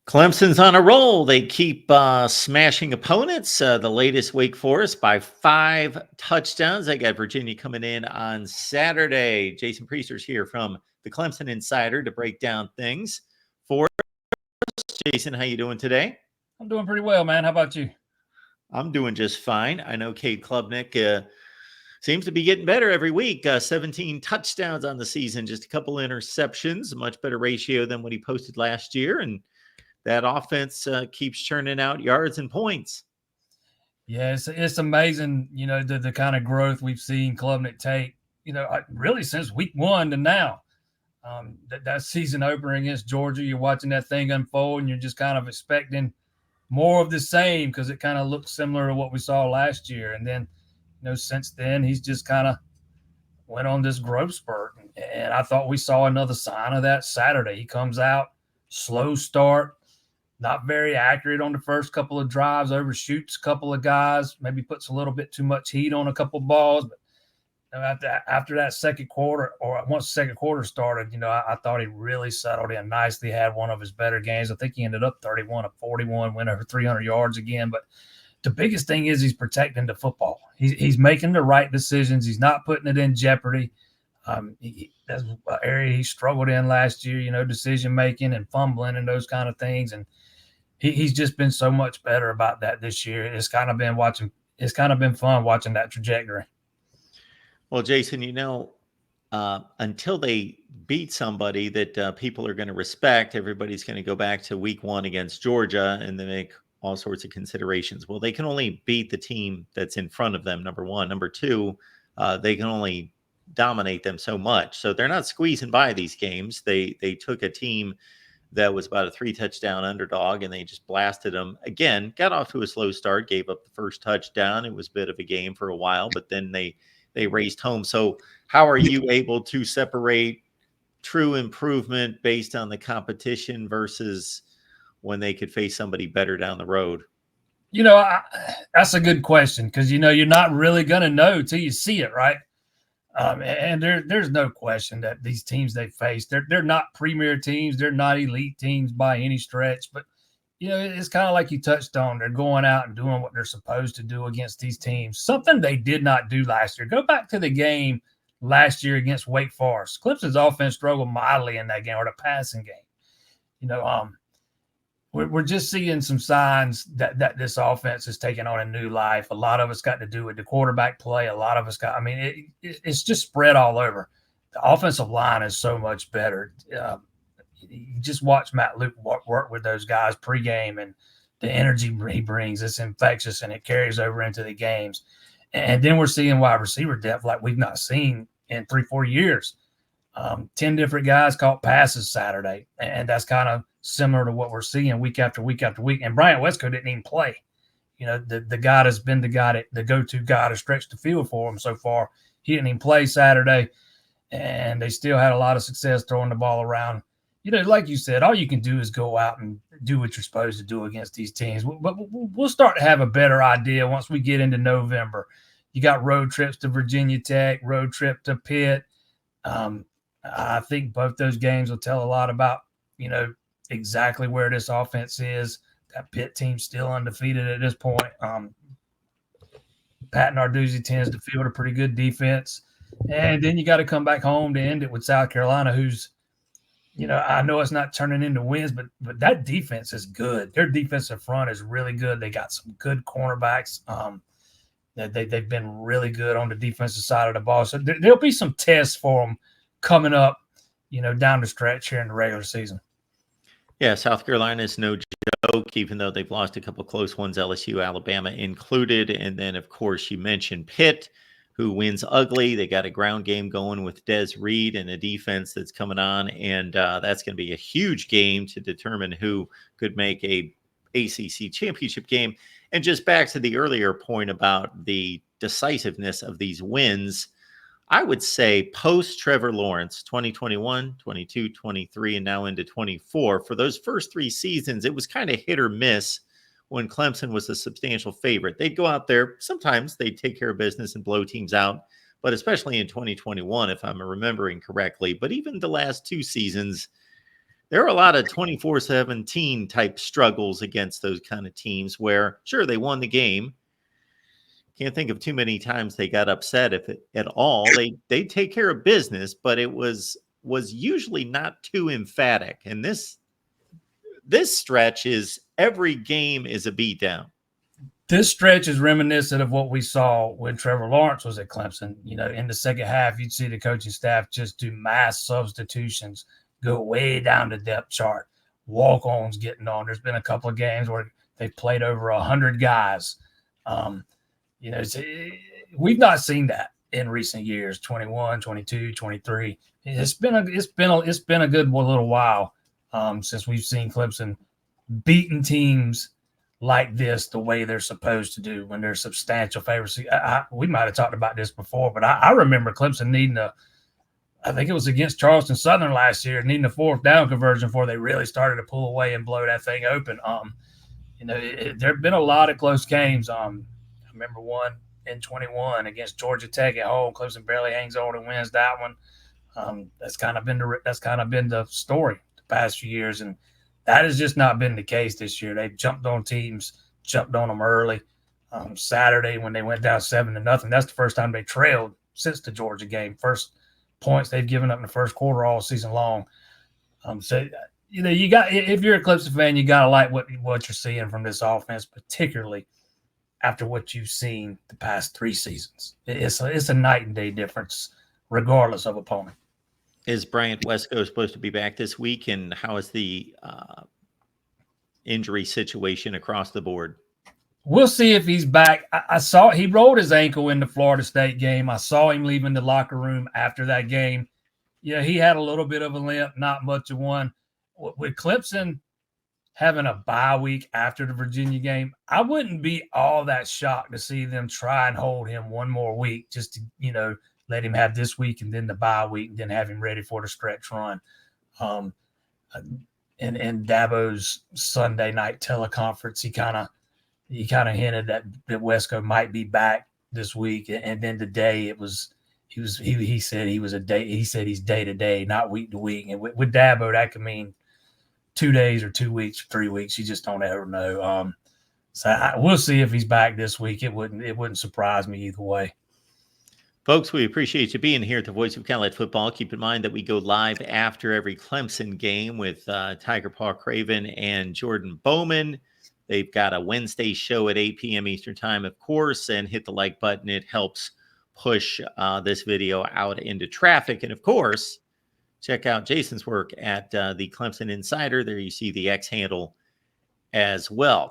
Clemson's on a roll. They keep smashing opponents. The latest Wake Forest by 5 touchdowns. They got Virginia coming in on Saturday. Jason Priester's here from the Clemson Insider to break down things for us. Jason, how you doing today? I'm doing pretty well, man. How about you? I'm doing just fine. I know Cade Klubnik seems to be getting better every week. 17 touchdowns on the season, just a couple interceptions, a much better ratio than what he posted last year. And that offense keeps churning out yards and points. Yeah, it's amazing, the kind of growth we've seen Klubnik take, really since week 1 to now. That season opener against Georgia, you're watching that thing unfold, and you're just kind of expecting more of the same because it kind of looks similar to what we saw last year. And then, since then, he's just kind of went on this growth spurt. And I thought we saw another sign of that Saturday. He comes out, slow start, not very accurate on the first couple of drives, overshoots a couple of guys, maybe puts a little bit too much heat on a couple of balls. But after that second quarter, or once the second quarter started, I thought he really settled in nicely, had one of his better games. I think he ended up 31 of 41, went over 300 yards again. But the biggest thing is he's protecting the football. He's making the right decisions. He's not putting it in jeopardy. That's an area he struggled in last year, decision making and fumbling and those kind of things. And he's just been so much better about that this year. It's kind of been fun watching that trajectory. Well, Jason, until they beat somebody that people are going to respect, everybody's going to go back to week 1 against Georgia and then make all sorts of considerations. Well, they can only beat the team that's in front of them, number one. Number two, they can only dominate them so much. So they're not squeezing by these games. They took a team that was about a 3-touchdown underdog, and they just blasted them again. Got off to a slow start, gave up the first touchdown. It was a bit of a game for a while, but then they raced home. So how are you able to separate true improvement based on the competition versus when they could face somebody better down the road? That's a good question because, you're not really going to know till you see it, right? And there's no question that these teams they face, they're not premier teams. They're not elite teams by any stretch. But, it's kind of like you touched on. They're going out and doing what they're supposed to do against these teams, something they did not do last year. Go back to the game last year against Wake Forest. Clemson's offense struggled mightily in that game, or the passing game. We're just seeing some signs that this offense is taking on a new life. A lot of it's got to do with the quarterback play. A lot of it's just spread all over. The offensive line is so much better. You just watch Matt Luke work with those guys pregame, and the energy he brings, it's infectious, and it carries over into the games. And then we're seeing wide receiver depth like we've not seen in 3-4 years. 10 different guys caught passes Saturday, and that's kind of similar to what we're seeing week after week after week. And Bryant Westco didn't even play. The guy that's been the go-to guy to stretch the field for him so far. He didn't even play Saturday, and they still had a lot of success throwing the ball around. Like you said, all you can do is go out and do what you're supposed to do against these teams. But we'll start to have a better idea once we get into November. You got road trips to Virginia Tech, road trip to Pitt. I think both those games will tell a lot about, exactly where this offense is. That Pitt team's still undefeated at this point. Pat Narduzzi tends to field a pretty good defense. And then you got to come back home to end it with South Carolina, who's, I know it's not turning into wins, but that defense is good. Their defensive front is really good. They got some good cornerbacks. They've been really good on the defensive side of the ball. So there'll be some tests for them coming up, down the stretch here in the regular season. Yeah, South Carolina is no joke, even though they've lost a couple close ones, LSU, Alabama included. And then, of course, you mentioned Pitt, who wins ugly. They got a ground game going with Des Reed and a defense that's coming on. And that's going to be a huge game to determine who could make a ACC championship game. And just back to the earlier point about the decisiveness of these wins, I would say post Trevor Lawrence, 2021, 22, 23, and now into 24, for those first 3 seasons, it was kind of hit or miss when Clemson was a substantial favorite. They'd go out there. Sometimes they'd take care of business and blow teams out, but especially in 2021, if I'm remembering correctly. But even the last 2 seasons, there are a lot of 24-17 type struggles against those kind of teams where, sure, they won the game. Can't think of too many times they got upset, if it, at all. They take care of business, but it was usually not too emphatic. And this stretch is every game is a beatdown. This stretch is reminiscent of what we saw when Trevor Lawrence was at Clemson. You know, in the second half, you'd see the coaching staff just do mass substitutions, go way down the depth chart, walk-ons getting on. There's been a couple of games where they've played over 100 guys. You know, we've not seen that in recent years, 21, 22, 23. It's been a good little while since we've seen Clemson beating teams like this the way they're supposed to do when they're substantial favorites. We might have talked about this before, but I remember Clemson needing I think it was against Charleston Southern last year, needing a 4th down conversion before they really started to pull away and blow that thing open. You know, there have been a lot of close games. I remember one in 21 against Georgia Tech at home. Clemson barely hangs on and wins that one. That's kind of been the story the past few years, and that has just not been the case this year. They've jumped on teams, jumped on them early. Saturday when they went down 7-0, that's the first time they trailed since the Georgia game. First points they've given up in the first quarter all season long. So you know, if you're a Clemson fan, you gotta like what you're seeing from this offense, particularly after what you've seen the past 3 seasons. It's a night and day difference, regardless of opponent. Is Bryant Wesco supposed to be back this week, and how is the injury situation across the board? We'll see if he's back. I saw he rolled his ankle in the Florida State game. I saw him leaving the locker room after that game. Yeah, he had a little bit of a limp, not much of one. With Clemson having a bye week after the Virginia game, I wouldn't be all that shocked to see them try and hold him one more week just to, you know, let him have this week and then the bye week and then have him ready for the stretch run. And Dabo's Sunday night teleconference, he kind of hinted that Wesco might be back this week, and then today he said he's day to day, not week to week. And with Dabo, that could mean 2 days or 2 weeks or 3 weeks. You just don't ever know. So we'll see if he's back this week. It wouldn't surprise me either way. Folks, we appreciate you being here at the Voice of Cattlehead Football. Keep in mind that we go live after every Clemson game with Tiger Paw Craven and Jordan Bowman. They've got a Wednesday show at 8 p.m. Eastern Time, of course, and hit the like button. It helps push this video out into traffic. And, of course, check out Jason's work at the Clemson Insider. There you see the X handle as well.